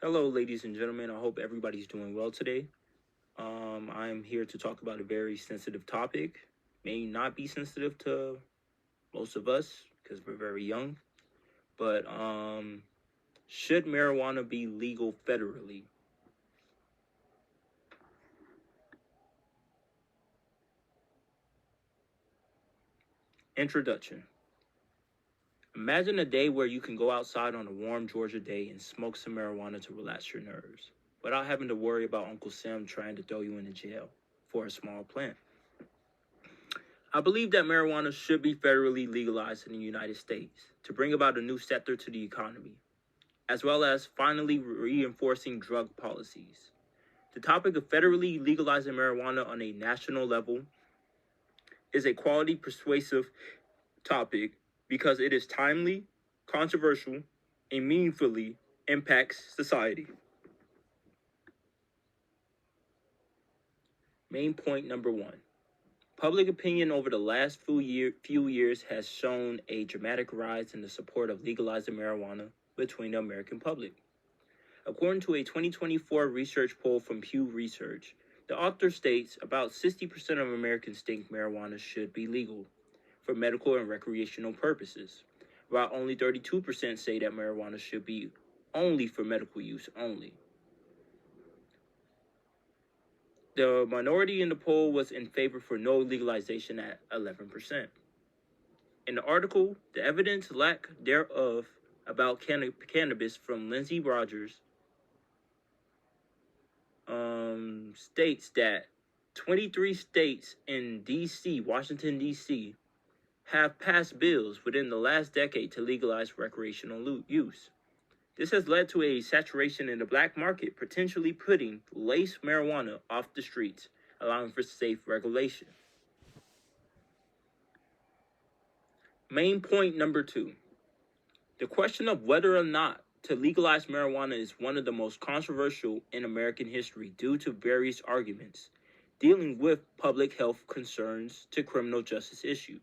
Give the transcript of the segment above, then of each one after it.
Hello, ladies and gentlemen. I hope everybody's doing well today. I'm here to talk about a very sensitive topic. May not be sensitive to most of us because we're very young, but should marijuana be legal federally? Introduction. Imagine a day where you can go outside on a warm Georgia day and smoke some marijuana to relax your nerves without having to worry about Uncle Sam trying to throw you into jail for a small plant. I believe that marijuana should be federally legalized in the United States to bring about a new sector to the economy, as well as finally reinforcing drug policies. The topic of federally legalizing marijuana on a national level is a quality persuasive topic because it is timely, controversial, and meaningfully impacts society. Main point number one. Public opinion over the last few years has shown a dramatic rise in the support of legalizing marijuana between the American public. According to a 2024 research poll from Pew Research, the author states about 60% of Americans think marijuana should be legal for medical and recreational purposes, while only 32% say that marijuana should be only for medical use only. The minority in the poll was in favor for no legalization at 11%. In the article, the evidence lack thereof about cannabis from Lindsay Rogers states that 23 states in D.C., Washington, D.C., have passed bills within the last decade to legalize recreational use. This has led to a saturation in the black market, potentially putting laced marijuana off the streets, allowing for safe regulation. Main point number two. The question of whether or not to legalize marijuana is one of the most controversial in American history due to various arguments dealing with public health concerns to criminal justice issues,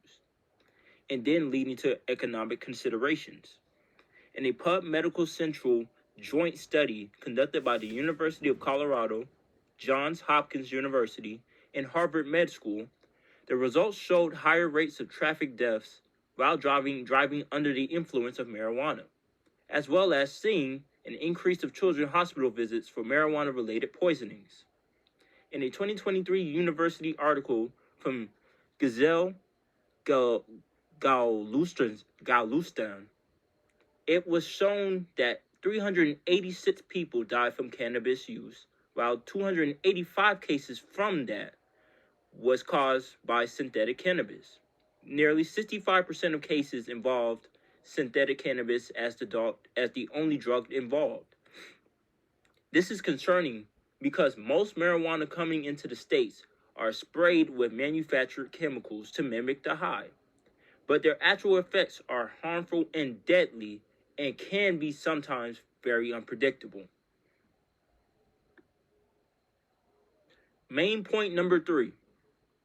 and then leading to economic considerations. In a Pub Medical Central joint study conducted by the University of Colorado, Johns Hopkins University, and Harvard Med School, the results showed higher rates of traffic deaths while driving under the influence of marijuana, as well as seeing an increase of children's hospital visits for marijuana-related poisonings. In a 2023 university article from Gazelle Galustan, it was shown that 386 people died from cannabis use, while 285 cases from that was caused by synthetic cannabis. Nearly 65% of cases involved synthetic cannabis as the only drug involved. This is concerning because most marijuana coming into the states are sprayed with manufactured chemicals to mimic the high, but their actual effects are harmful and deadly and can be sometimes very unpredictable. Main point number three.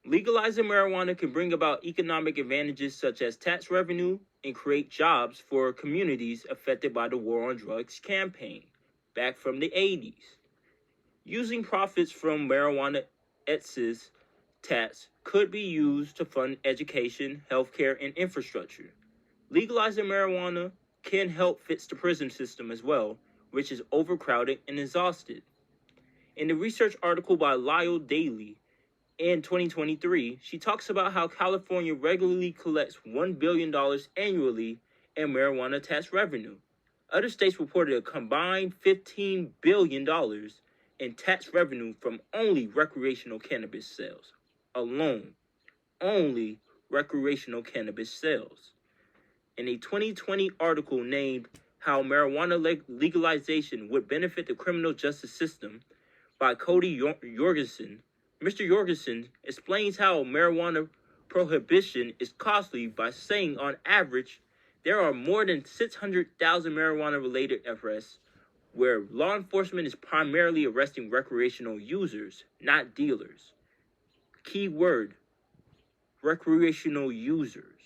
Legalizing marijuana can bring about economic advantages such as tax revenue and create jobs for communities affected by the War on Drugs campaign back from the 80s. Using profits from marijuana excise tax could be used to fund education, healthcare, and infrastructure. Legalizing marijuana can help fix the prison system as well, which is overcrowded and exhausted. In the research article by Lyle Daly in 2023, she talks about how California regularly collects $1 billion annually in marijuana tax revenue. Other states reported a combined $15 billion in tax revenue from only recreational cannabis sales alone. Only recreational cannabis sales. In a 2020 article named How Marijuana Legalization Would Benefit the Criminal Justice System by Cody Jorgensen, Mr. Jorgensen explains how marijuana prohibition is costly by saying on average there are more than 600,000 marijuana-related arrests where law enforcement is primarily arresting recreational users, not dealers. Key word, recreational users.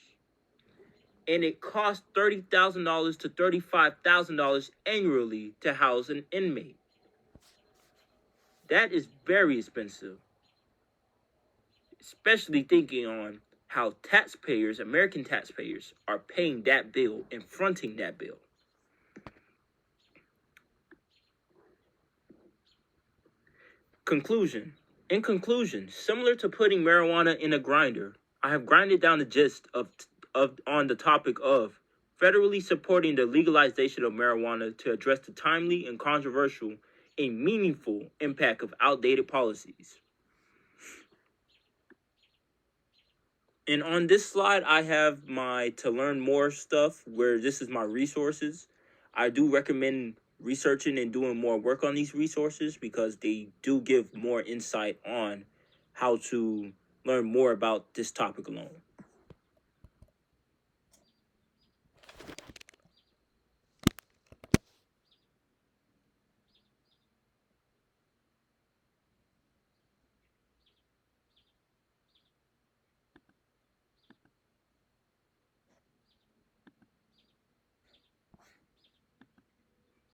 and it costs $30,000 to $35,000 annually to house an inmate. That is very expensive, especially thinking on how taxpayers, American taxpayers, are paying that bill and fronting that bill. Conclusion. In conclusion, similar to putting marijuana in a grinder, I have grinded down the gist of on the topic of federally supporting the legalization of marijuana to address the timely and controversial and meaningful impact of outdated policies. And on this slide, I have my to learn more stuff where this is my resources. I do recommend researching and doing more work on these resources because they do give more insight on how to learn more about this topic alone.